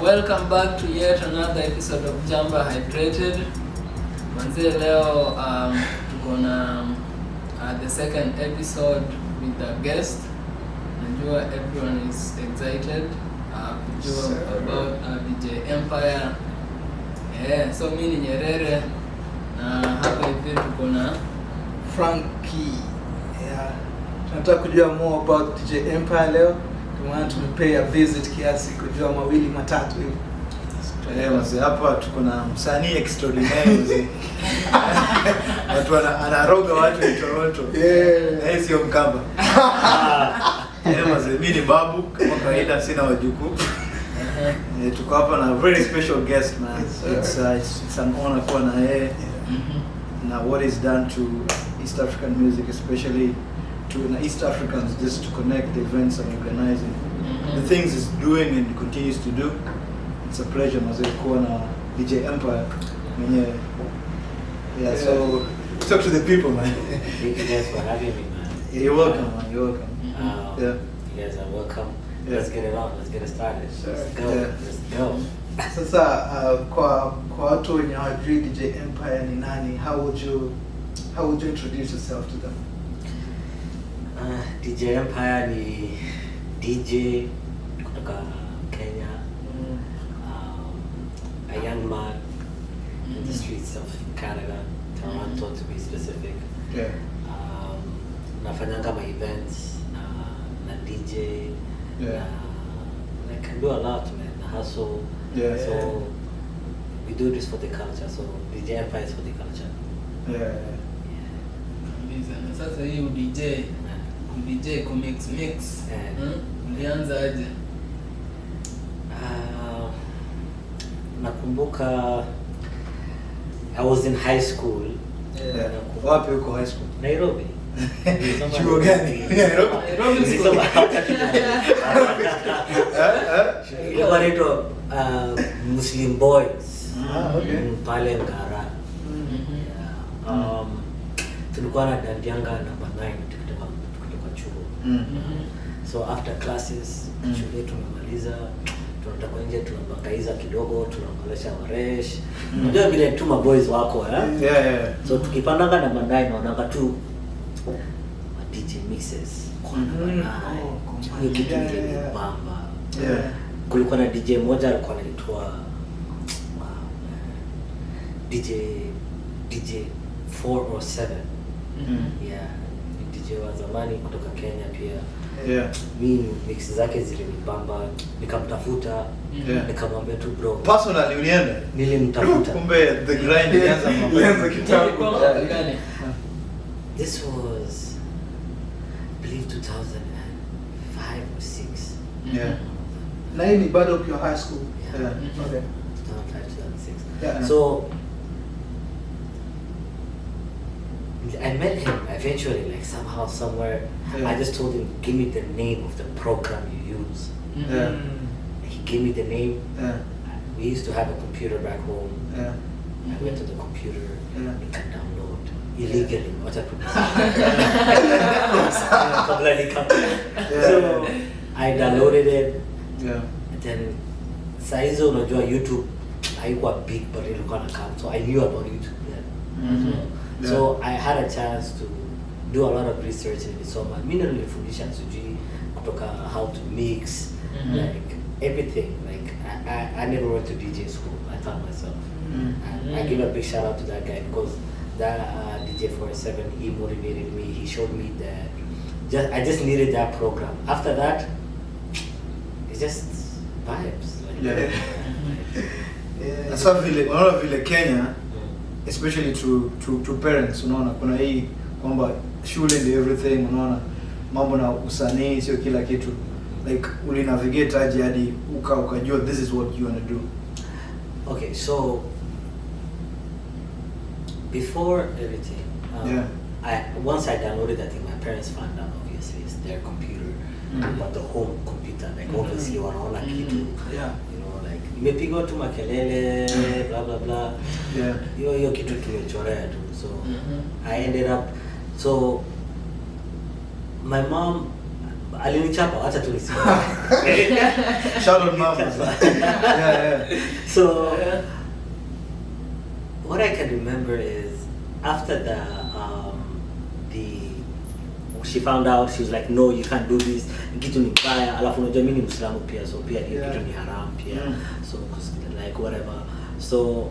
Welcome back to yet another episode of Jamba Hydrated. Manze leo tuko na the second episode with the guest. Najua everyone is excited kujua about DJ Empire. So mimi ni Nyerere na hapa hivi tuko na Frankie. Tunataka kujua more about DJ Empire leo. Tumepay a visit kiasi kujua mawili matatu hivi. Mzee hapa tuko na msanii extraordinary mzee. Watu anaroga watu wa Toronto. Na sio Mkamba. Mzee mimi ni babu kama kawaida, sina wajukuu. Tuko hapa na very special guest man. It's an honor kuwa na yeye. Na what is done to East African music, especially to East Africans, just to connect the events and organizing the things he's doing and continues to do. It's a pleasure mazee kuwa na DJ Empire mwenyewe. So talk to the people, man. Thank you guys for having me, man. You're welcome, man. You're welcome. You guys are welcome. Let's get it on. Let's get it started. Let's go. Let's go. Sasa kwa watu wenye hawajui DJ Empire ni nani, how would you introduce yourself to them? DJ Empire ni DJ kutoka Kenya. A young man in the streets of Canada, Toronto to be specific. Nafanyanga my events na DJ. I can do a lot, man. Hustle. So we do this for the culture. So DJ Empire is for the culture. Sasa hii DJ kumix ulianza aje? Nakumbuka I was in high school. Wapi uko high school? Nairobi. Chuo gani? Nairobi. Ilikuwa inaitwa Muslim Boys. Okay. Pale Ngara. Tulikuwa na dandianga number 9 kutoka chuo. So after classes, shule tumemaliza, tunatoka nje tunabangaiza kidogo, tunaongelesha waresh. Unajua vile tu maboys wako So tukipandanga number 9 naonanga tu DJ mixes. Hiyo kitu ni bamba. Kulikuwa na DJ mmoja alikuwa anaitwa DJ 407. DJ wa zamani kutoka Kenya pia. Mimi mix zake zilinibamba, nikamtafuta, nikamwambia tu bro. Personally ulienda? Nilimtafuta. Kumbe the grind ilianza mapema kitambo. This was I believe 2005 or 6. Na hii ni bado ukiwa high school. Okay. 2005, 2006. So I met him eventually, like somehow, somewhere. I just told him, give me the name of the program you use. He gave me the name. We used to have a computer back home. I went to the computer and can download illegally. What I So I downloaded it. And then saizo unajua YouTube haikuwa big, but ilikuwa na come. So I knew about YouTube then. So I had a chance to do a lot of research in it. So mimi nilifundisha sijui kutoka how to mix, like everything. Like I never went to DJ school. I taught myself. And I give a big shout out to that guy because that DJ 47, he motivated me. He showed me that I just needed that program. After that, it's just vibes. Like, Yeah. Yeah. Sasa vile unaona vile Kenya, Mm. especially to parents, unaona kuna hii kwamba shule ndio everything, unaona mambo na usanii sio kila kitu. Like uli navigate aje hadi ukajua this is what you want to do. Okay, so before everything, once I downloaded that thing, my parents found out. Obviously, it's their computer, but the home computer. Like obviously, wanaona kitu. Yeah. You know, like imepigwa tu makelele, blah blah blah. Yeah. Hiyo kitu tumechorea tu. So I ended up. So my mom alinichapa, acha tu niseme. Shout out mama. Yeah. So what I can remember is after she found out, she was like, no, you can't do this, kitu ni mbaya, alafu unajua mimi ni Muislamu pia, so pia hiyo kitu ni haram pia, so like whatever. So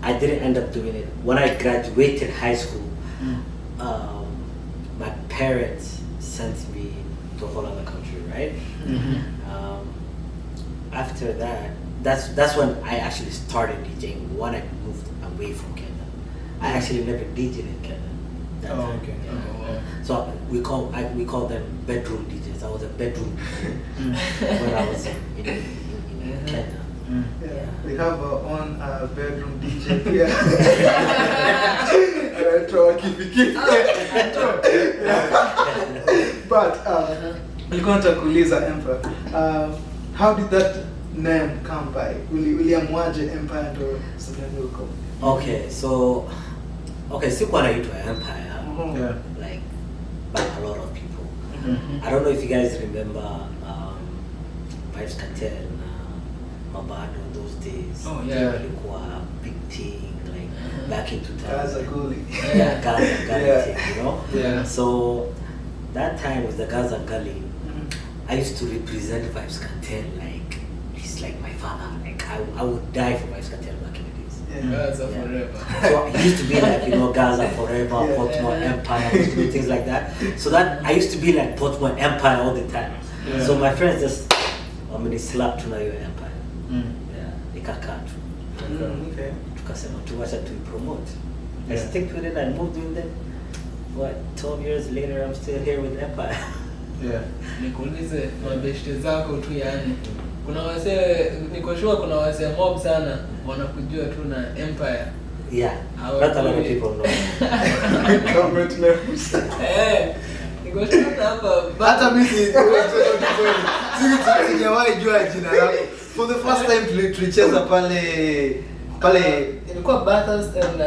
I didn't end up doing it. When I graduated high school, my parents sent me to a whole other country, right? After that, that's when I actually started DJing. When I moved away from Kenya, I actually never DJed in Kenya. That time. Okay. Yeah. So we call them bedroom DJs. I was a bedroom DJ when I was in Kenya. Yeah. We have our own bedroom DJ here. Anaitwa Kipi. But nilikuwa nataka kuuliza Empire. How did that name come by? Uliamwaje Empire ndo sababu uko? Okay, sikuwa naitwa Empire. Yeah. Like by a lot of people. I don't know if you guys remember Vybz Kartel, Mabado, those days. Oh, yeah. Ilikuwa big thing, like back in 2000. Gaza Gully. Yeah, Gaza Gully Yeah. thing, you know? Yeah. So that time with the Gaza Gully, I used to represent Vybz Kartel like he's like my father. Like I would die for Vybz Kartel back in the days. Gaza Yeah. forever. So it used to be like, you know, Gaza forever, Yeah. Portmore Empire, I used to do things like that. So that I used to be like Portmore Empire all the time. Yeah. So my friends just, slap to your Empire. Mm. Yeah, ikakaa tu. Okay. Tukasema tuwacha tuipromote. I Yeah. stick with it, I moved with it. What, 12 years later, I'm still here with Empire. Yeah. Nikuulize mabeshte zako tu, yani kuna wasee, niko sure kuna wasee mob sana wanakujua tu na Empire. Yeah, How not a lot of are you? people know. Government names. Niko sure hapa Hata mimi sijawahi jua jina lako. For the first time tulicheza pale ilikuwa Bathurst and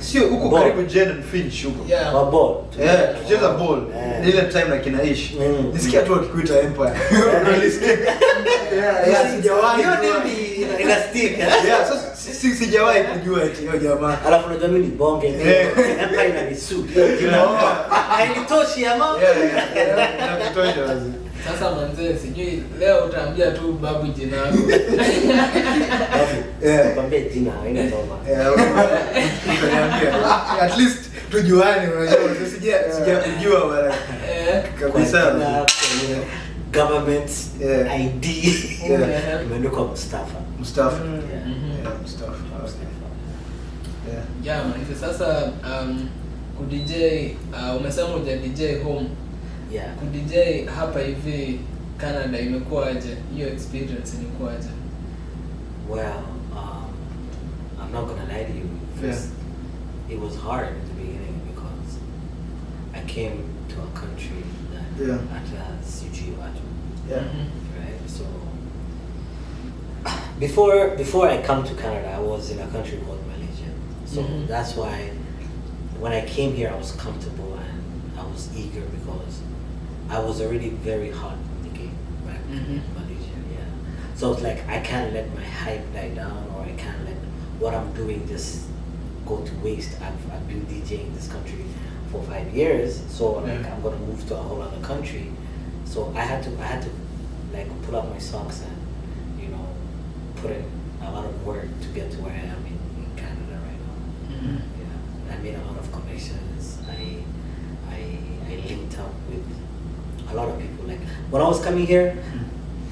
sio huko Ball. karibu Jen and Finch huko. yeah. Wa ball. Yeah, tucheza ball. Yeah. Ile time na kinaishi. Nisikia tu wakikuita Empire. Unalisikia? Yeah, sijawahi. Hiyo kujua. ndio ina stick. Yeah, so sijawahi kujua eti hiyo jamaa. Alafu unajua mimi ni bonge Empire ina nisu. Hainitoshi ama? Yeah. Nakutosha wazi. Sasa manzee, sijui leo utaambia tu babu jina lako. Yeah. Kwambie jina haina noma. Utaniambia. At least tujuane, unajua sijakujua bwana. Kabisa. Kwenye government Yeah. ID Yeah. imeandikwa Mustafa. Mustafa. Yeah. Yeah, Mustafa. Yeah. Yeah, manze, sasa ku-DJ umesema uja DJ home. Yeah. Ku-DJ hapa hivi Canada imekuwaje? Hiyo experience imekuwaje? Well, I'm not gonna lie to you. First, it was hard at the beginning because I came to a country that has watu. Yeah. Right? So before I come to Canada, I was in a country called Malaysia. So that's why when I came here, I was comfortable and I was eager because I was already very hot in the game back in Malaysia. Yeah. So it's like I can't let my hype die down, or I can't let what I'm doing just go to waste. I've been DJing in this country for 5 years, so like I'm gonna move to a whole other country. So I had to like pull up my socks and put in a lot of work to get to where I am in Canada right now. Yeah, I made a lot of connections. I linked up with when I was coming here,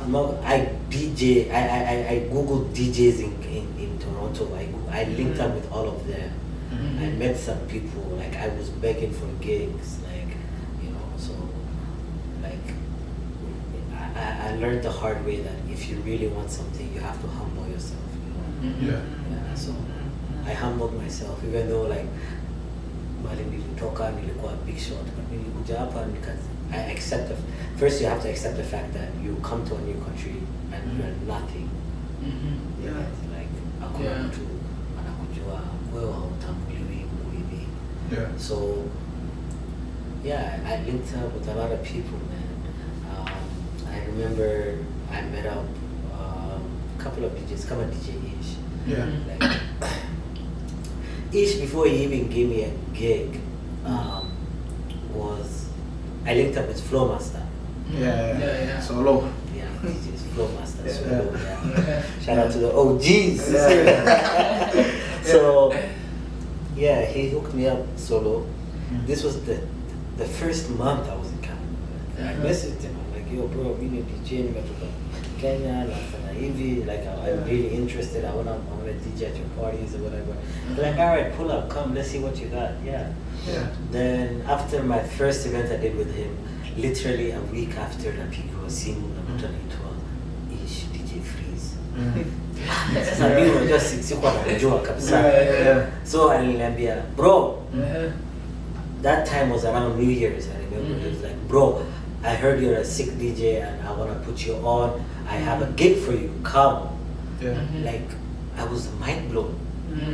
I googled DJs in Toronto. I linked up with all of them. I met some people. Like I was begging for gigs. Like so like I learned the hard way that if you really want something, you have to humble yourself. Yeah. So I humbled myself, even though like mali nilitoka nilikuwa big shot, but nilikuja hapa because I accept first you have to accept the fact that you come to a new country and you're nothing. Yeah. Like hakuna mtu anakujua wewe hautambuliwi hivi. Yeah. So yeah, I linked up with a lot of people, man. I remember I met up a couple of DJs, come on DJ Ish. Yeah. Like Ish, before he even gave me a gig, I linked up with Flowmaster. Yeah. Solo. Yeah, DJs, Flowmaster, Yeah. Solo, yeah. Shout out to the OGs. Yeah. So, yeah, he hooked me up solo. This was the first month I was in Canada. I messaged him. I'm like, yo, bro, we need DJ in Kenya, like I'm really interested. I wanna DJ at your parties or whatever. They're like, all right, pull up, come, let's see what you got. Yeah. Then after my first event I did with him, literally a week after napigwa simu na mtu anaitwa Ish DJ Freeze. Sasa mimi unajua sikuwa najua kabisa. So aliniambia, bro, that time was around New Year's, I remember. He was like, bro, I heard you're a sick DJ and I want to put you on. I have a gig for you, come. Like, I was mind blown.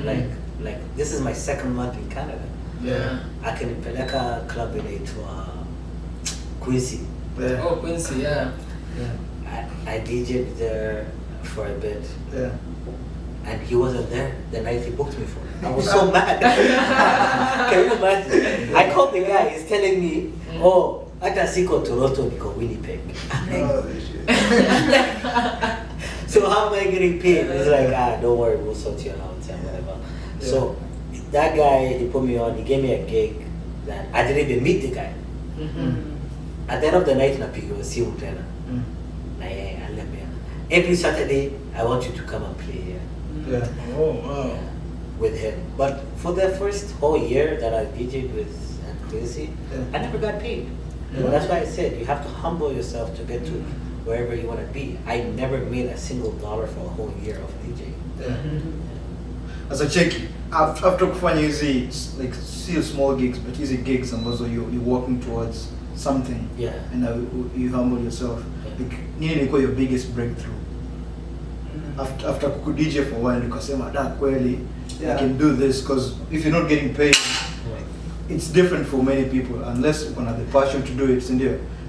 Like this is my second month in Canada. Akanipeleka club inaitwa Quincy. Oh, Quincy, yeah. I DJ'd there for a bit. Yeah. And he wasn't there the night he booked me for. I was so mad. Can you imagine? I called the guy, he's telling me, oh, hata siko Toronto, niko Winnipeg. So how am I getting paid? He's like, don't worry, we'll sort you out and whatever. Yeah. So that guy, he put me on, he gave me a gig that I didn't even meet the guy. At the end of the night, napigwa simu tena. Na yeye aliniambia, every Saturday, I want you to come and play here. Yeah. Oh wow. Yeah, with him. But for the first whole year that I DJ'd with Quincy, I never got paid. Well, that's why I said you have to humble yourself to get to wherever you want to be. I never made a single dollar for a whole year of DJing. As a checky, after kufanya hizi like still small gigs but easy gigs ambazo you're working towards something. Yeah. And you humble yourself. Like nini ilikuwa your biggest breakthrough? After kuku DJ for a while ukasema kweli I can do this, because if you're not getting paid, it's different for many people unless you have the passion to do it.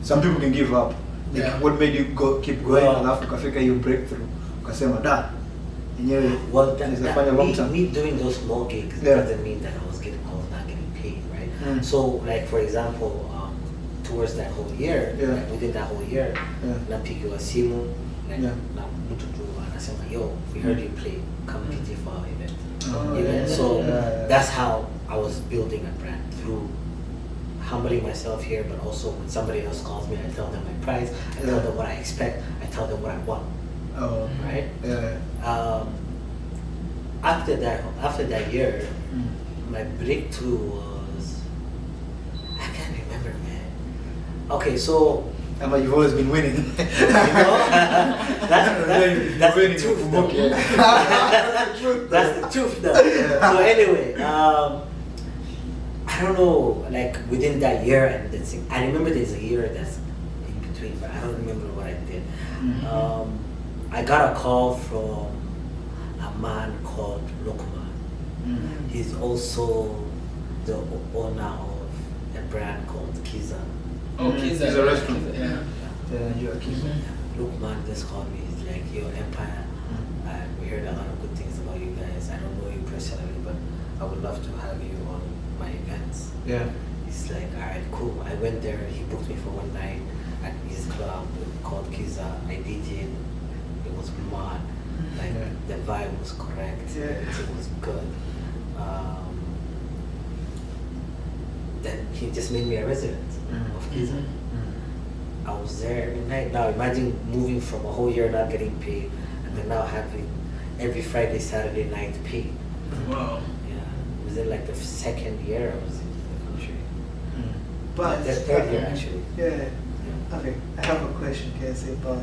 Some people can give up. Like, what made you keep going? Alafu ukafika your breakthrough ukasema well, me doing those small gigs doesn't mean that I was not getting paid, right? So like for example, towards that whole year, within that whole year, napigiwa simu like na mtu tu anasema, yo, we heard you play, come DJ for our event. So that's how I was building a brand, through humbling myself here, but also when somebody else calls me, I tell them my price, I tell them what I expect, I tell them what I want. Right? After that year, my breakthrough was, I can't remember, man. Okay, so you've always been winning. that's the truth, though. That's the truth, though. So anyway, I don't know, like within that year, and I remember there's a year that's in between, but I don't remember what I did. I got a call from a man called Lokman. He's also the owner of a brand called Kiza. Oh, Kiza. It's a restaurant. Yeah, Kiza. Lokman just called me. He's like, yo, Empire, we heard a lot of good things about you guys. I don't know you personally, but I would love to have you on my events. He's like, all right, cool. I went there. He booked me for one night at his club called Kiza. I DJ'd. It was mad. Like the vibe was correct. Everything was good. Then he just made me a resident of Kiza. I was there every night. Now imagine moving from a whole year not getting paid, and then now having every Friday, Saturday night paid. Wow. Yeah, it was in like the second year I was in the country. But The third year actually. Yeah. Okay, I have a question, Casey, about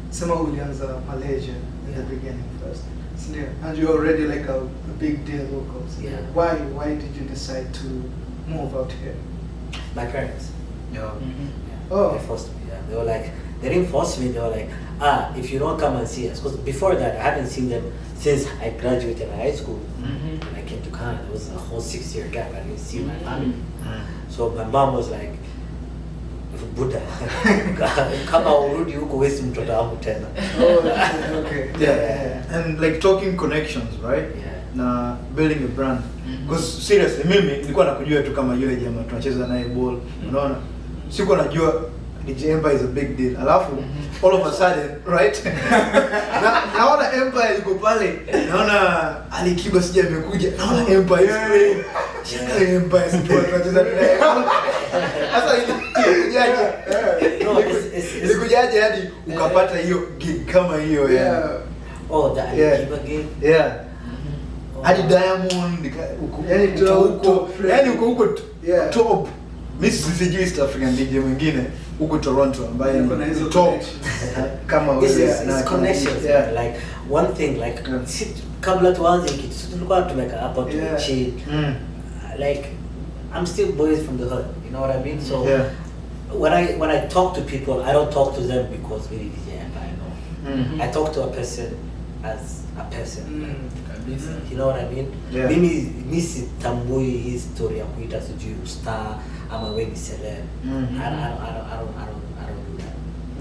Sema ulianza Malaysia in the beginning first. And you're already like a big deal local. So Yeah. Why did you decide to move out here? My parents. Yeah. Mm-hmm. Yeah, Oh. They forced me. Yeah. They were like, they didn't force me. They were like, if you don't come and see us, because before that I hadn't seen them since I graduated high school. Mm-hmm. When I came to Canada, it was a whole 6-year gap. I didn't see my family. Mm. So my mom was like, Buddha, kama urudi huko wesi mtoto wangu tena. Oh, okay. Yeah. And like talking connections, right? Yeah. Na building a brand. Mhm. Because seriously, mimi nilikuwa nakujua tu kama yule jamaa tunacheza naye ball. Unaona? Sikuwa najua DJ Empire is a big deal. Alafu all of a sudden, right? Naona Empire iko pale. Naona Ali Kiba sija amekuja. Naona Empire. Empire sio tunacheza naye. Sasa ilikujaje? No, it's Ilikujaje hadi ukapata hiyo gig kama hiyo Yeah. oh, the Yeah. Alikiba game. Yeah. Oh. Hadi Diamond Yani huko yani uko huko Yeah. top. Mimi sijui East African DJ mwingine huko Toronto ambaye Yuko na hizo ni top connections. kama It's, wewe it's connections. Yeah. Like one thing, like Yeah. kabla tuanze kitu tulikuwa tumeka hapo tu Yeah. chill. Mm. Like I'm still boys from the hood. You know what I mean? So Yeah. when I talk to people, I don't talk to them because we DJ Empire. No. Mm. I talk to a person as a person. Kabisa. You know what I mean? Yeah. Mimi sitambui hii story ya kuita sijui star ama wewe ni celeb. Mhm. I don't do that.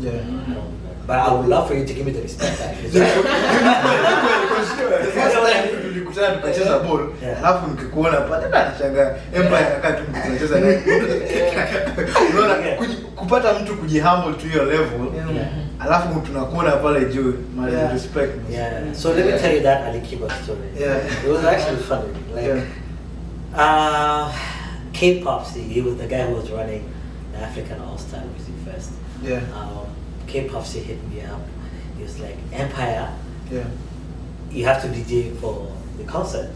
Yeah. I don't do that. But I would love for you to give me the respect that Tulikutana tukacheza ball, Yeah. alafu nikikuona pale na nashangaa Empire anakaa tu tunacheza naye. Unaona kupata mtu kujihumble to your level, Yeah. alafu tunakuona pale juu, my Yeah. respect. Yeah. So let me tell you that Alikiba story. Yeah. It was actually funny. Like K-Popsy, he was the guy who was running the African All-Star Music Fest. Yeah. K-Popsy hit me up. He was like, Empire, Yeah. you have to DJ for the concert.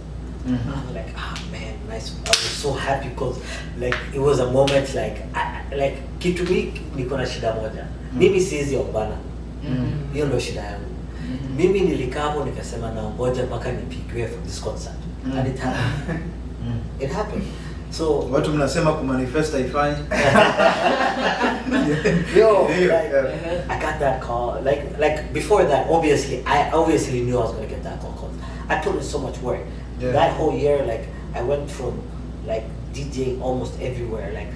Mhm. I'm like, man, nice. I was so happy because like it was a moment like like kitu niko na shida moja. Mimi siwezi ombana. Hiyo ndio shida yangu. Mimi nilikaa hapo nikasema na ngoja mpaka nipigiwe for this concert. And it happened. It happened. So Watu mnasema kumanifest haifanyi. yo, Yeah, like, yeah. I got that call. Like before that, I obviously knew I was gonna get that call because I put in so much work. Yeah. That whole year, like I went from like DJing almost everywhere. Like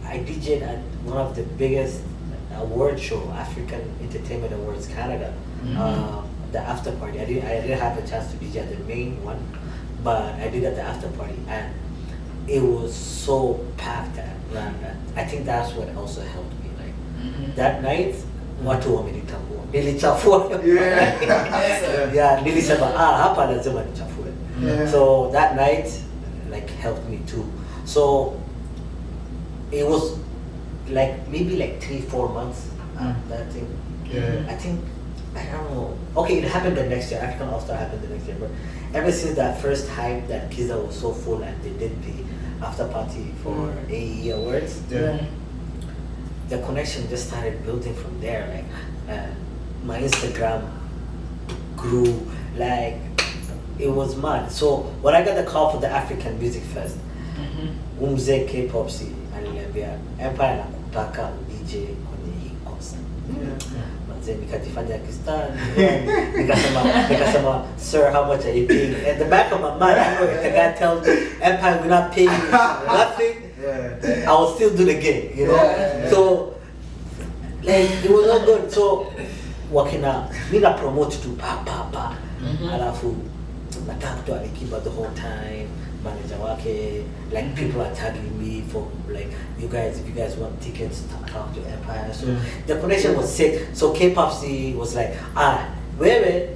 I DJed at one of the biggest award show, African Entertainment Awards Canada. The after party. I didn't have a chance to DJ at the main one, but I did at the after party, and it was so packed around that. I think that's what also helped me. Like that night, watu wamenitambua. Nilichafua. Yeah, nilisema hapa lazima nichafue. Yeah. So that night like helped me too. So it was like maybe like 3-4 months that thing. Yeah. I think I don't know. Okay, it happened the next year. African All-Star happened the next year, but ever since that first hype that Kiza was so full and they did the after party for AE Awards, Yeah. the connection just started building from there. Like my Instagram grew, like it was mad. So when I got the call for the African Music Fest, Umze K-Popsy aliniambia Empire nakutaka DJ kwenye hii concert. Manze nikajifanya kistar. Nikasema sir, how much are you paying? At the back of my mind, I know if the guy tells me Empire we're not paying you nothing, Yeah. I will still do the gig, you know. Yeah. So like it was all good. So wakina mina promote to pa. Alafu nataka to Alikiba the whole time. Manager wake, like people are tagging me for like if you guys want tickets, talk to Empire. So the connection was sick. So K-Popsy was like, wewe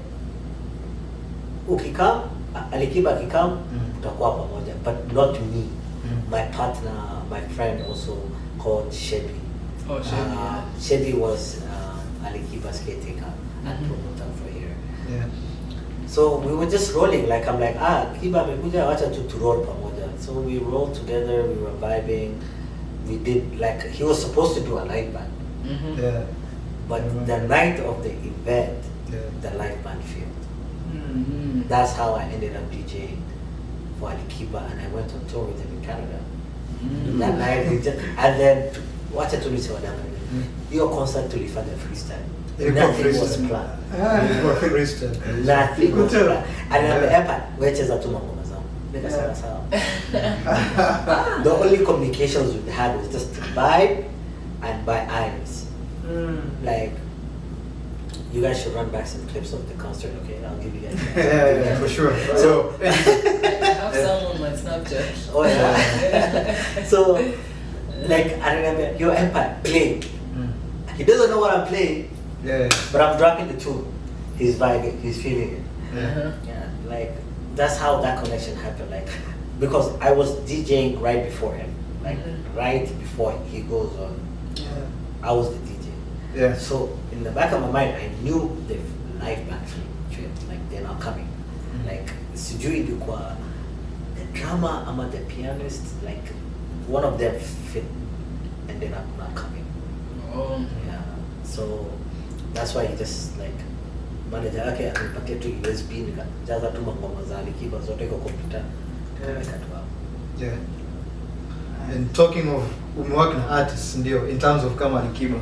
ukikam Alikiba akikam tutakuwa pamoja, but not me. My partner, my friend also called Shebi. Oh, Chevy, yeah. Chevy was Alikiba's caretaker and Mhm. promoter for here. Yeah. So we were just rolling, like I'm like, Kiba amekuja, wacha tu roll pamoja. So we rolled together, we were vibing. We did, like, he was supposed to do a live band, Mhm. Yeah. but Mhm. the night of the event, Yeah. the live band failed. Mhm. That's how I ended up DJing for Alikiba, and I went on tour with him in Canada. Mhm. That night, we just, and then, wacha tulise wadanga. Mm. Hiyo concert tulifanya freestyle. Ilikuwa Nothing was freestyle. planned. Ilikuwa freestyle. Nothing was Good. planned. And Yeah. nimeapa, wecheza tu mangoma zangu. Nikasema Yeah. sawa. The only communications we had was just vibe and by eyes. Like, you guys should run back some clips of the concert, okay? I'll give you guys. Yeah, for sure. So, I have some on my Snapchat. oh yeah. So, like, I remember, your Empire, play. Mm. He doesn't know what I'm playing, Yeah. but I'm dropping the tune. He's vibing, he's feeling it. Uh-huh. Yeah, like, that's how that connection happened. Like, because I was DJing right before him. Like, Mhm. right before he goes on, Yeah. I was the DJ. Yeah. So in the back of my mind, I knew the live band film, like they're not coming. Mhm. Like sijui ilikuwa the drummer ama the pianist, like one of them fit ended up not coming. Oh. Yeah. So that's why he just like manager yake akanipatia tu USB nikajaza tu mangoma za Alikiba zote kwa kompyuta. Kaweka tu hapo. Yeah. And talking of umework na artists ndio in terms of kama Alikiba.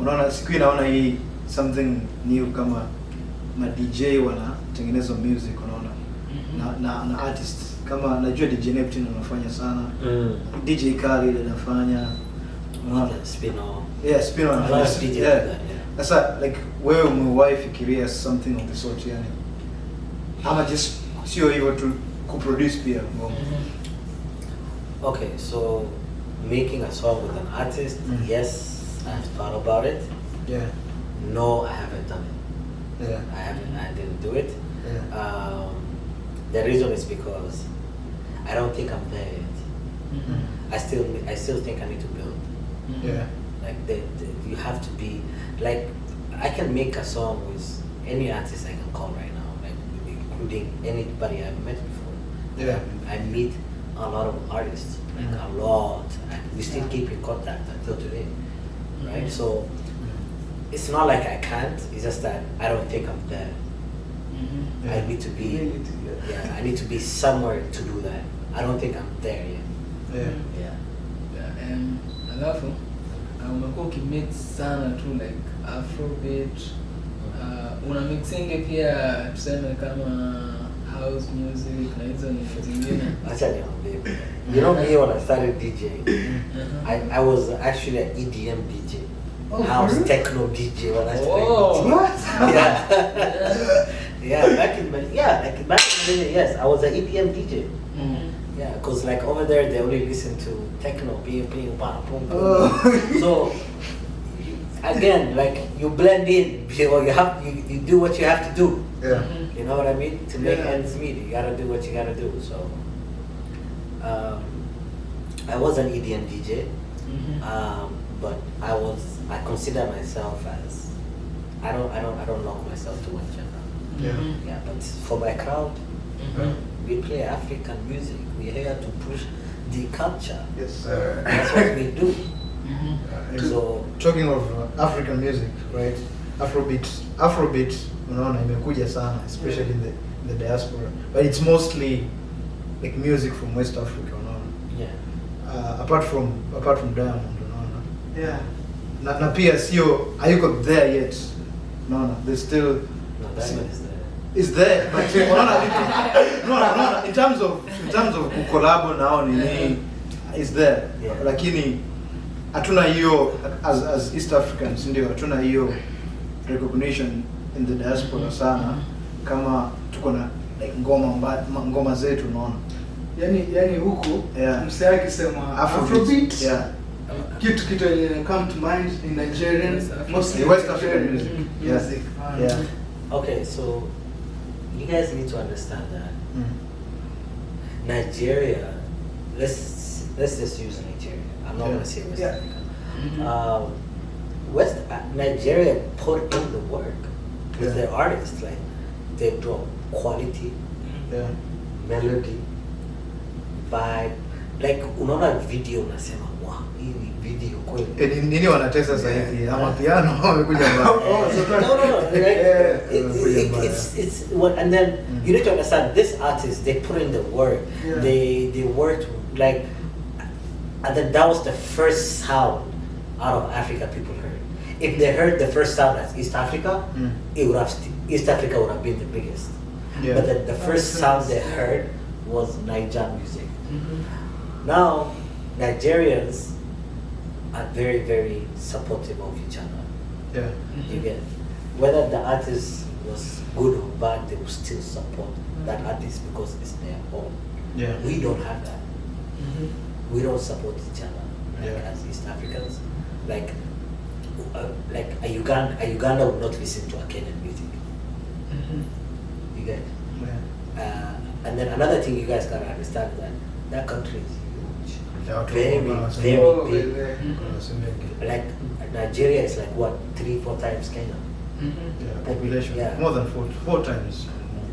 Unaona siku hii naona hii something new kama ma DJ wanatengeneza music unaona. Na artists kama najua DJ Neptune anafanya sana. DJ Khaled anafanya. Unaona Spino. Yeah, Spino A lot anafanya. of DJs Yeah. do that, yeah. Sasa like wewe umewahi fikiria something of the sort yani. Ama just sio hivyo tu kuproduce pia ngoma. Okay, so making a song with an artist, yes, I've thought about it. Yeah. No, I haven't done it. Yeah. I didn't do it. Yeah. The reason is because I don't think I'm there yet. I still think I need to build. Yeah. Like you have to be like, I can make a song with any artist I can call right now, like including anybody I've met before. Yeah. I meet a lot of artists, like a lot, and we still keep in contact until today, right? So it's not like I can't. It's just that I don't think I'm there. I need to be. Yeah, I need to be somewhere to do that. I don't think I'm there yet. Yeah. Yeah. Alafu umekuwa ukimix sana tu like Afrobeat, una mixinge pia tuseme kama house music na hizo ni zingine. Acha niambie. You know me when I started DJing, I was actually an EDM DJ. Oh, House really? techno DJ when I started Oh. DJing. What? Yeah. Yeah, back in the day, yes, I was an EDM DJ. Yeah, because like over there they only listen to techno, bing, bang, boom, boom. Oh. So again, like you blend in, you do what you have to do. Yeah. You know what I mean? To make Yeah. ends meet, you gotta do what you gotta do. So I was an EDM DJ, but I consider myself as I don't lock myself to one genre. Yeah. Yeah, but for my crowd, we play African music. We're here to push the culture. Yes, sir. That's what we do. So Talking of African music, right? Afrobeat, unaona imekuja sana, especially in the diaspora. But it's mostly like music from West Africa, unaona. yeah. Apart from Diamond, unaona. Yeah. Na pia sio hayuko there yet. Unaona, there's still No, Diamond is there. is there, but unaona no, in terms of collab nao nini is there. Yeah. Lakini hatuna hiyo as East Africans, ndio hatuna hiyo recognition in the diaspora sana kama tuko na like ngoma zetu unaona. Yani huku Yeah. msee akisema Afrobeat. Yeah. Kitu ile come to mind in Nigerian, mostly West African music. Yeah. music. Yeah. Okay, so you guys need to understand that Mm. Nigeria, let's just use Nigeria. I'm not Yeah. gonna say West Yeah. Africa. West Nigeria put in the work with Yeah. their artists. Like they drop quality, Yeah. melody, vibe. Like unaona video unasema wow, hii ni video kweli. Nini wanatesa sasa hivi? Ama piano wamekuja mbaya. No. Like, Yeah. it's what, and then you need to understand this artist. They put in the work. Yeah. They worked like, and then that was the first sound out of Africa people heard. If they heard the first sound as East Africa, it would have East Africa would have been the biggest. Yeah. But the first sound they heard was Niger music. Now, Nigerians are very, very supportive of each other. Yeah. You get, whether the artist was good or bad, they will still support that artist because it's their own. Yeah. We don't have that. We don't support each other like Yeah. as East Africans. Like a Uganda would not listen to a Kenyan music. You get. And then another thing you guys gotta understand is that country is huge, Yeah, very, very Oh, big. baby. Like Nigeria is like what 3-4 times Kenya, Yeah, population. Yeah. More than four times.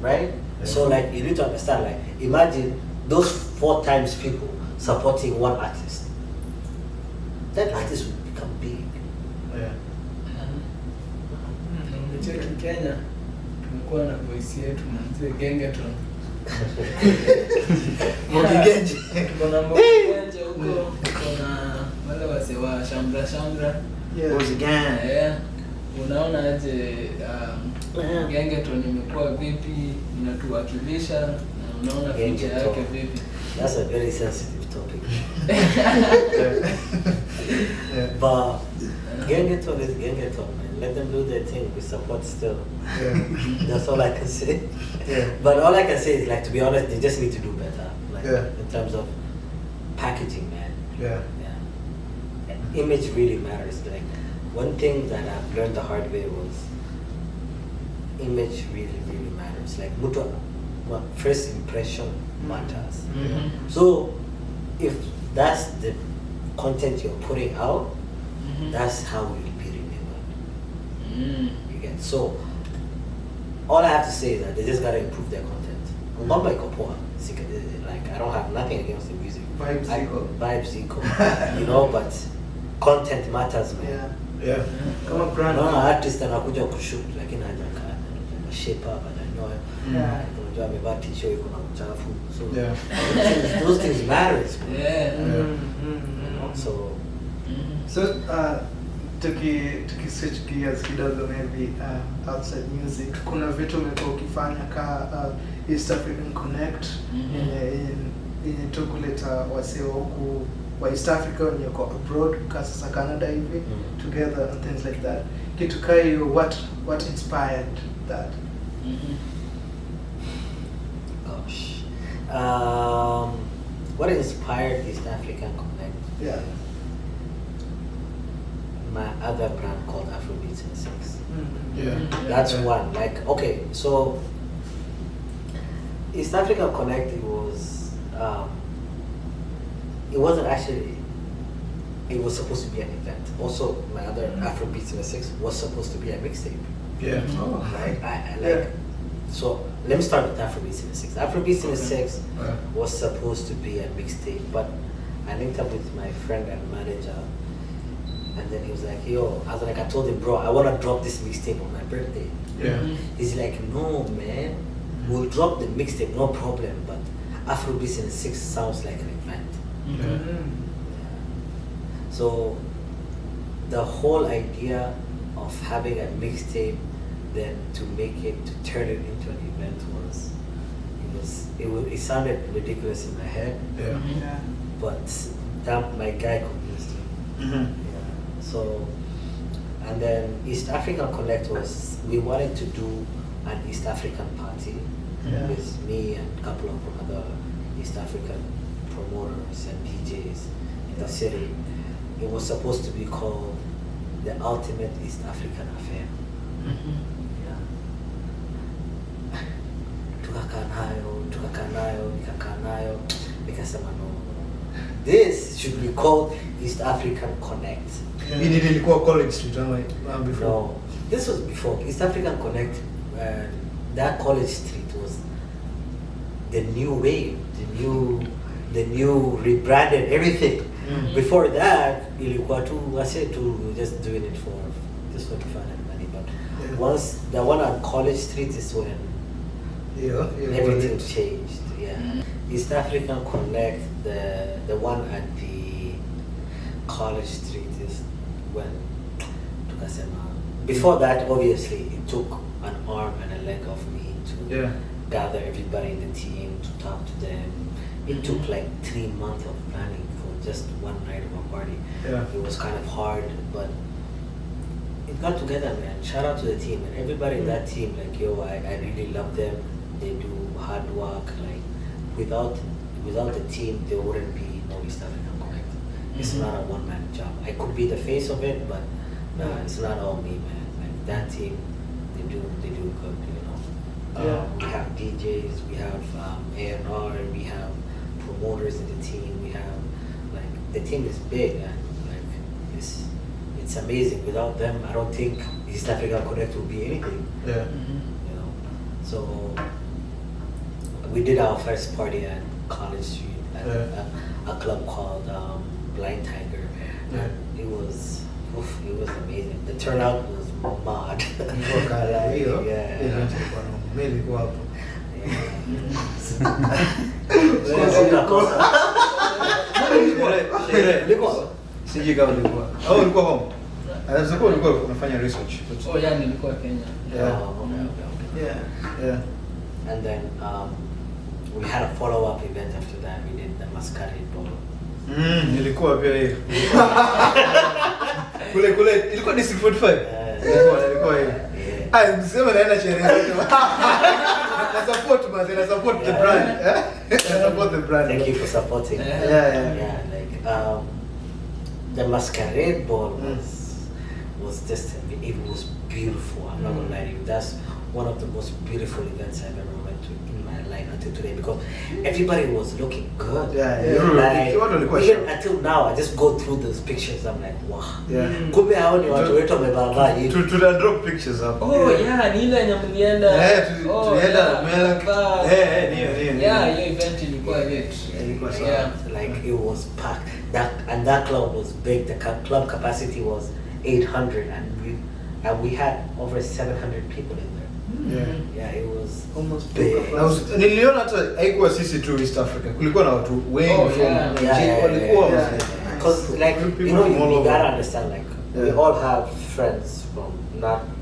right? Yeah. So like you need to understand, like imagine those 4 times people supporting one artist. That artist will become big. Yeah. Umecheki Kenya tumekuwa na voice yetu manze Gengeton. Mogigenje. Tuko na Mogigenje huko, tuko na wale wase wa Shambra. Yeah. Was again. Unaona aje Gengeton imekuwa vipi, inatuwakilisha na unaona future Gengeton. yake vipi? That's a very sensitive topic. Yeah. But Gengeton is Gengeton, man. Let them do their thing. We support still. Yeah. That's all I can say. Yeah. But all I can say is, like, to be honest, they just need to do better. Like, Yeah. in terms of packaging, man. Yeah. Yeah. Image really matters. Like, one thing that I've learned the hard way was image really, really matters. Like, first impression matters. So, if that's the content you're putting out, that's how we'll be remembered. You get, so all I have to say is that they just gotta improve their content. Not like Kapoa. Like, I don't have nothing against the music. Vibes equal. Vibes equal. You know, but content matters, man. Yeah. Yeah. Kama brand. Naona artist anakuja kushoot lakini hajakaa shape up ananyoa. Yeah. Unajua amevaa t-shirt iko na uchafu. So Yeah. those things matters, man. Yeah. So So tuki switch gears kidogo, maybe outside music, kuna vitu umekuwa ukifanya ka East African Connect yenye tu kuleta wasee huku wa East Africa wenye wako abroad ka sasa Canada hivi together and things like that. Kitu kaa hiyo, what inspired that? gosh. What inspired East African Connect? Yeah. My other brand called Afrobeats in 6. Yeah. That's one. Like, okay, so East Africa Connect, it wasn't actually, it was supposed to be an event. Also, my other Afrobeats in 6 was supposed to be a mixtape. Yeah. Oh. Right? I like, Yeah. so let me start with Afrobeats in 6. Afrobeats in 6 Yeah. was supposed to be a mixtape, but I linked up with my friend and manager, and then he was like, yo, I told him, bro, I want to drop this mixtape on my birthday. Yeah. He's like, no, man, we'll drop the mixtape, no problem, but Afrobeats in 6 sounds like an event. So the whole idea of having a mixtape, then to make it, to turn it into an event it sounded ridiculous in my head, Yeah. Yeah. but that my guy convinced me. Mm-hmm. Yeah. So, and then East African Connect was, we wanted to do an East African party Yeah. with me and a couple of other East African promoters and DJs in the city. It was supposed to be called the Ultimate East African Affair. Yeah. Tukakaa nayo, nikakaa nayo, nikasema no. this should be called East African Connect. Hii ilikuwa College Street before. No, this was before East African Connect. That College Street was the new wave, the new rebranded everything. Before that, ilikuwa tu wase tu just doing it for fun and money. But once the one on College Street is when everything changed. Yeah, East African Connect, the one at the College Street is when tukasema. Before that, obviously, it took an arm and a leg of me to gather everybody in the team, to talk to them. It took like 3 months of planning for just one night of a party. Yeah. It was kind of hard, but it got together, man. Shout out to the team and everybody in that team. Like, yo, I really love them. They do hard work. Like, without the team, there wouldn't be no East African Connect. It's not a one-man job. I could be the face of it, but it's not all me, man. Like, that team, they do good, you know. We have DJs, we have A&R, we have promoters in the team. We have, like, the team is big, and like it's amazing. Without them, I don't think East African Connect would be anything. Yeah. You know. So we did our first party at College Street at a club called Blind Tiger. Yeah. It was amazing. The turnout was mad. Sijui kama ulikuwa. Au ulikuwa home? Anaweza kuwa ulikuwa unafanya research. Oh yeah, nilikuwa Kenya. Yeah. And then we had a follow-up event after that. We did the Masquerade Ball. Nilikuwa pia hiyo. Kule ilikuwa ni 645. Nilikuwa hiyo. Msema naenda sherehe zote. Na support the brand. Support the brand. Thank you for supporting. Yeah. Like the Masquerade Ball was just, it was beautiful. I'm not gonna lie to you. That's one of the most beautiful events I've ever went to in my life until today, because everybody was looking good. Like, even until now, I just go through those pictures. I'm like, wow. Kumbe hao ni watu wetu wamevaa hivi. To drop pictures up. Oh yeah, ni ile yenye mlienda. Tulienda Melak. Ndio. Yeah, your event ilikuwa lit. Like it was packed. That club was big. The club capacity was 800, and we had over 700 people in there. Yeah, it was almost big. Niliona hata haikuwa sisi tu East Africa. Kulikuwa na watu wengi walikuwa because like you know you gotta understand, like we all have friends from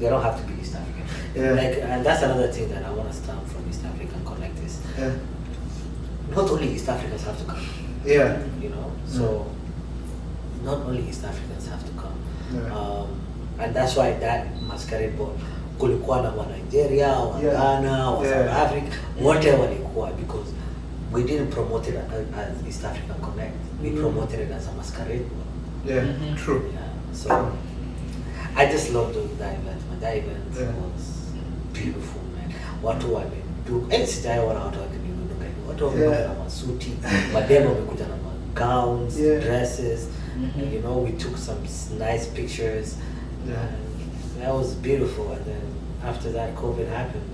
they don't have to be East African. Like, and that's another thing that I want to stamp from East African Connect is not only East Africans have to come. You know, so not only East Africans have to come. And that's why that Masquerade Ball, kulikuwa na wa Nigeria, wa Ghana, wa South Africa, wote walikuwa, because we didn't promote it as East African Connect. We promoted it as a Masquerade Ball. True. So I just loved that event. That event was beautiful, man. Watu wame sijaona watu wakininuka. Watu wamekuja na masuti, mademo wamekuja na gowns, dresses. And, you know, we took some nice pictures. And that was beautiful. And then after that, COVID happened.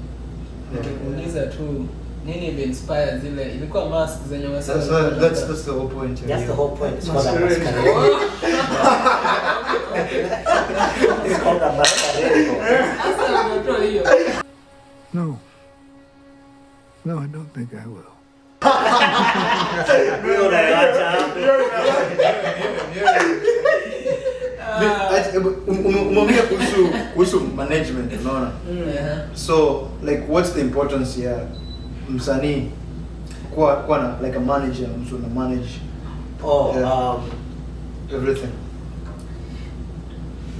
Nikikuuliza tu nini inspire zile ilikuwa mask zenye wasema. That's the whole point. That's the whole point. It's called a masquerade. It's called a masquerade. Sasa ndio hiyo. No, I don't think I will. Umwambia kuhusu management, unaona? So like what's the importance ya msanii kuwa na like a manager, mtu na manage everything?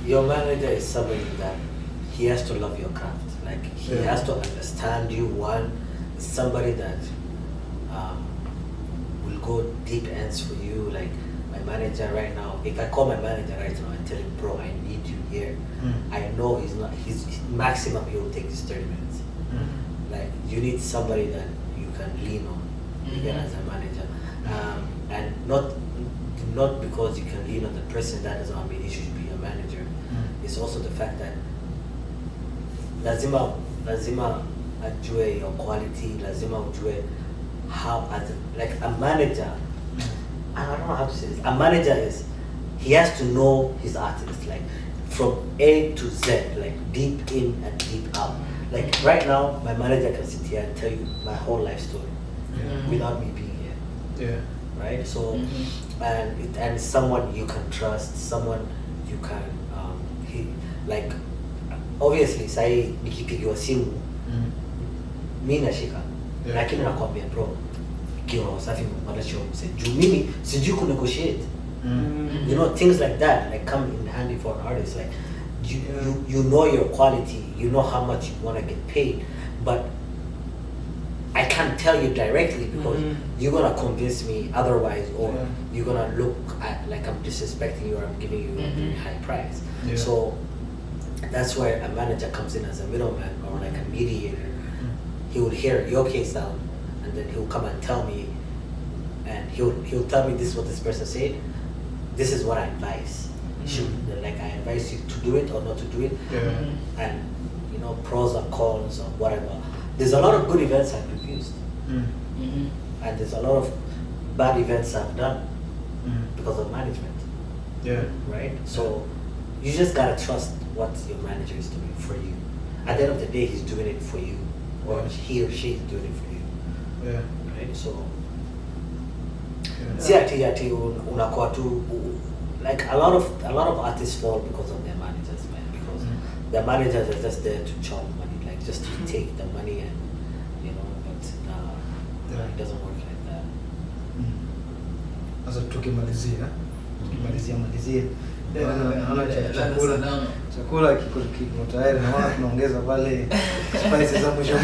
Your manager is somebody that he has to love your craft. Like he has to understand you. One, somebody that will go deep ends for you. Like my manager right now, if I call my manager right now and tell him, bro, I need you here, I know his maximum he will take is 30 minutes. Like you need somebody that you can lean on, even as a manager, and not because you can lean on the person, that does not mean you should be a manager. It's also the fact that lazima ajue your quality, lazima ujue how, as like a manager, I don't know how to say this. A manager is, he has to know his artist, like from A to Z, like deep in and deep out. Like right now, my manager can sit here and tell you my whole life story without me being here. Yeah. Right? So, and someone you can trust, someone you can, he, like, obviously, say nikipigiwa simu, mimi nashika, lakini nakwambia bro, kiwa wasafi mwanasho mse, juu mimi sijui ku negotiate. You know, things like that, like come in handy for an artist. Like, you know your quality, you know how much you want to get paid, but I can't tell you directly because you're gonna convince me otherwise, or you're gonna look at like I'm disrespecting you or I'm giving you a very high price. Yeah. So that's where a manager comes in as a middleman or like a mediator. He would hear your case out, and then he'll come and tell me, and he'll tell me this is what this person said. This is what I advise. Like I advise you to do it or not to do it. And you know, pros and cons or whatever. There's a lot of good events I've refused, and there's a lot of bad events I've done because of management. Yeah. Right. So you just gotta trust what your manager is doing for you. At the end of the day, he's doing it for you, or he or she is doing it for you. Yeah. Right. So si ati unakuwa tu, like a lot of artists fall because of their managers, man, because their managers are just there to chop money, like just to take the money, and you know, but it doesn't work like that. Sasa tukimalizia naona chakula kiko tayari, naona tunaongeza pale spices za mwisho.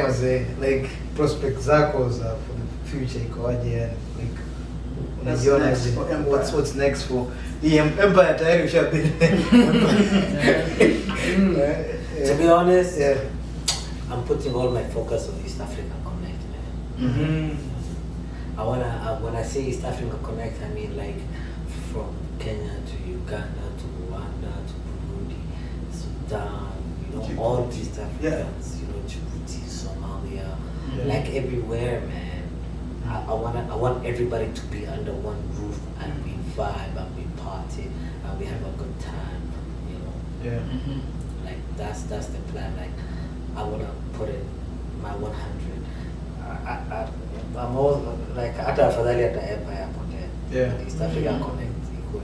Wazee, like prospects zako za for the future ikoaje, yani like unajiona what's next for Empire tayari ushabidi. To be honest, I'm putting all my focus on East African Connect, man. When I say East African Connect, I mean like from Kenya to Uganda to Rwanda to Burundi, Sudan, you know, all East Africans, you know, Djibouti, Somalia, like everywhere, man. I want everybody to be under one roof and we vibe and we party and we have a good time, you know. Like that's the plan. Like I wanna put in my 100. I'm all like hata afadhali hata Empire hapo there. East Africa Connect equal.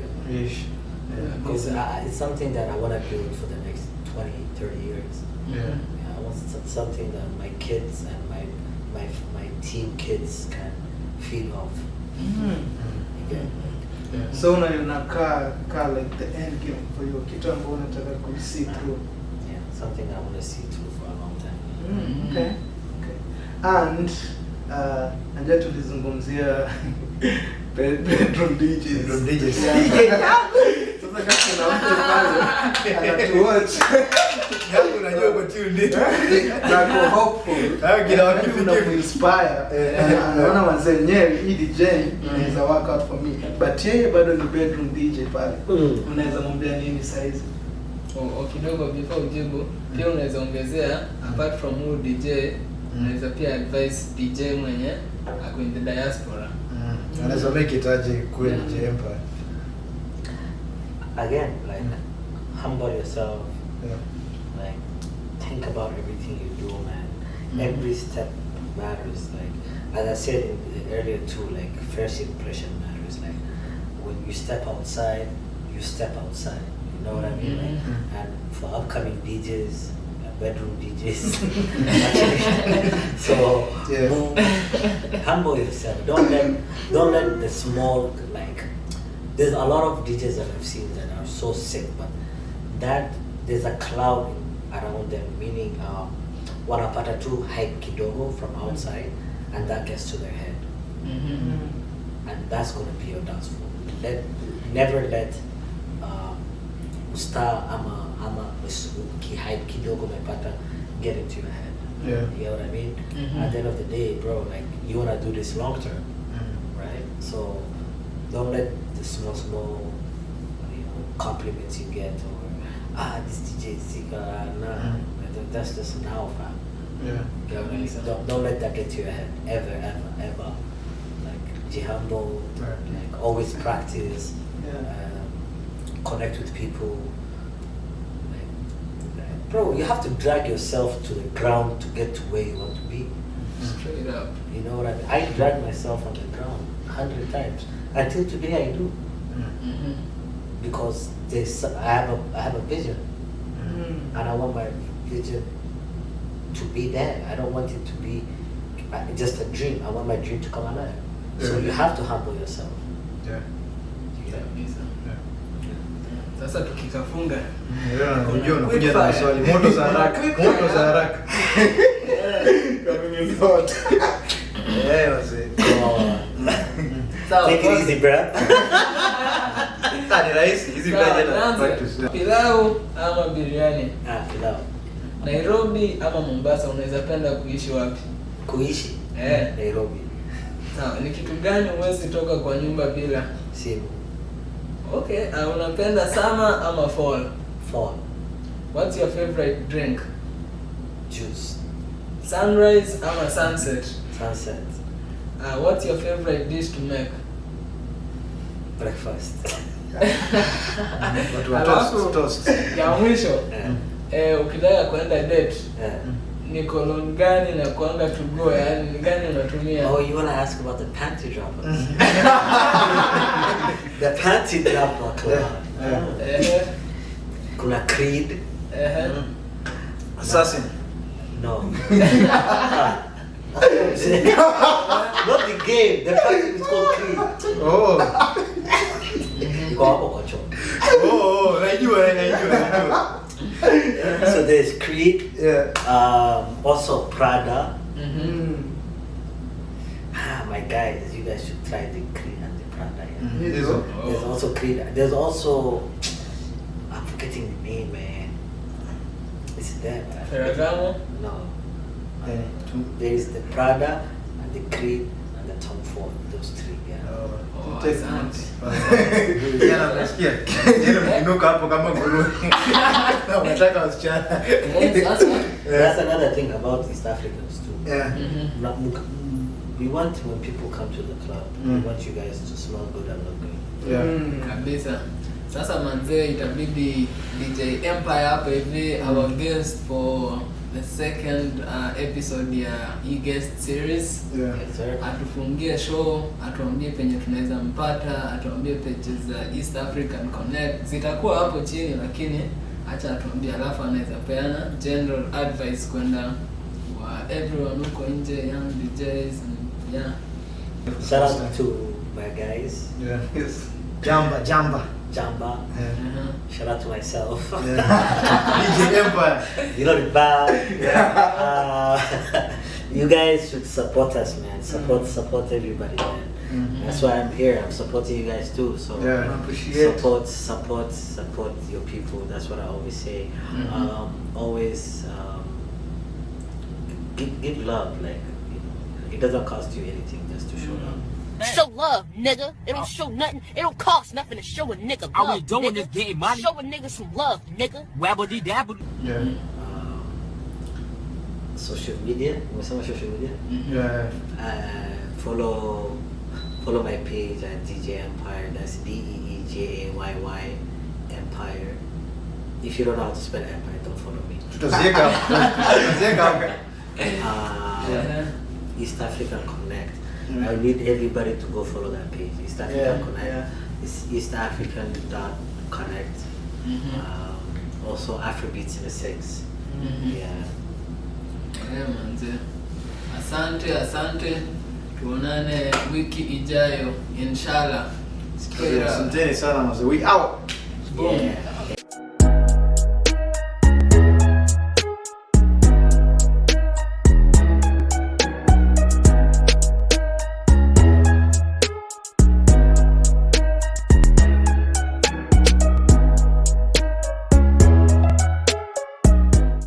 Because it's something that I want to build for the next 20, 30 years. I want something that my kids and my team kids can feel of. So unakaa like the end game for you, kitu ambacho unataka ku see through. Yeah, something I want to see through for a long time. Okay. And najua tulizungumzia bedroom DJs. Sasa kama kuna mtu pale anatuwatch, yangu najua kwa tune na kwa hopeful kila watu kuinspire, anaona wazee hii DJ inaweza work out for me, but yeye bado ni bedroom DJ pale. Unaweza mwambia nini size? Kidogo before ujibu, pia unaweza ongezea apart from who DJ, unaweza pia advice DJ mwenye ako in the diaspora. Anaweza make it aje kwa DJ Empire. Again, like humble yourself. Like think about everything you do, man. Every step matters. Like as I said earlier too, like first impression matters. Like when you step outside, you step outside. You know what I mean? Like, and for upcoming DJs, bedroom DJs, so humble yourself. Don't let the small, like there's a lot of DJs that I've seen that are so sick, but that there's a cloud around them, meaning wanapata tu hype kidogo from outside, and that gets to their head, and that's gonna be your downfall. Never let star ama hype kidogo umepata get into your head. You know what I mean? At the end of the day, bro, like you wanna do this long term, right? right? So don't let the small compliments you get, or this DJ Zika, that's just now, fam. Yeah. Don't let that get to your head ever. Like, be humble, like always practice, connect with people. Like, bro, you have to drag yourself to the ground to get to where you want to be. Straight up. You know what I mean? I drag myself on the ground 100 times. Until today I do. Mm-hmm. Because I have a vision. And I want my vision to be there. I don't want it to be just a dream. I want my dream to come alive. So you have to humble yourself. Yeah. Kabisa. Sasa tukikafunga. Unajua unakuja na swali moto za haraka. Coming in hot. Wazee. Take it easy, bro. Ni rahisi. Hizi vile jana practice. Pilau ama biriani? Pilau. Nairobi ama Mombasa, unaweza penda kuishi wapi? Kuishi? Nairobi. Sawa, ni kitu gani huwezi toka kwa nyumba bila? Simu. Okay, unapenda summer ama fall? Fall. What's your favorite drink? Juice. Sunrise ama sunset? Sunset. What's your favorite dish to make? Breakfast. Toast. Ya mwisho. Ukitaka kwenda date. Ni cologne gani na kuanga to go, yani ni gani unatumia? Oh, you want to ask about the panty droppers? The panty dropper cologne. Kuna Creed. Assassin. No. Not the game. The panty is called Creed. Oh. Go hapo kwa choo. Oh, najua. So there's Creed. Yeah. Also Prada. Mhm. My guys, you guys should try the Creed and the Prada. Yeah. There's also Creed. There's also, I'm forgetting the name, man. Is it there? Ferragamo? No. There is the Prada and the Creed and the Tom Ford. Those three. Yeah. Jana nasikia. Jana mkinuka hapo kama nguruwe. Na unataka wasichana. That's another thing about East Africans too. Yeah. We want when people come to the club, we want you guys to smell good and look good. Yeah. Kabisa. Sasa manzee, itabidi DJ Empire hapa hivi our guest for the second episode ya e-guest series. Yeah. Yes, sir. Atufungie show, atuambie penye tunaweza mpata, atuambie pages za East African Connect. Zitakuwa hapo chini, lakini acha atuambie, alafu anaweza peana general advice kwenda wa everyone huko nje, young DJs and yeah. Shout out to my guys. Yeah. Yes. Jamba. Jamba. Yeah. Shout out to myself. Yeah. DJ Empire. You know the bar. You guys should support us, man. Support everybody, man. That's why I'm here. I'm supporting you guys too. So Yeah, I appreciate. support your people. That's what I always say. Always give love. Like, you know, it doesn't cost you anything just to show love. Show love, nigga. It don't show nothing. It don't cost nothing to show a nigga love. All we doing nigga. is getting money. Show a nigga some love, nigga. Wabbly dabble. Yeah. Social media. Umesema social media? Yeah. Follow my page at DJ Empire. That's DEEJAYY Empire. If you don't know how to spell Empire, don't follow me. Tutazieka hapo. East African Connect. I need everybody to go follow that page. East African Connect. Yeah. It's eastafrican.connect. Also Afrobeats in the 6. Yeah. Manze. Asante. Tuonane wiki ijayo inshallah. Asanteni sana mazee. We out. Yeah.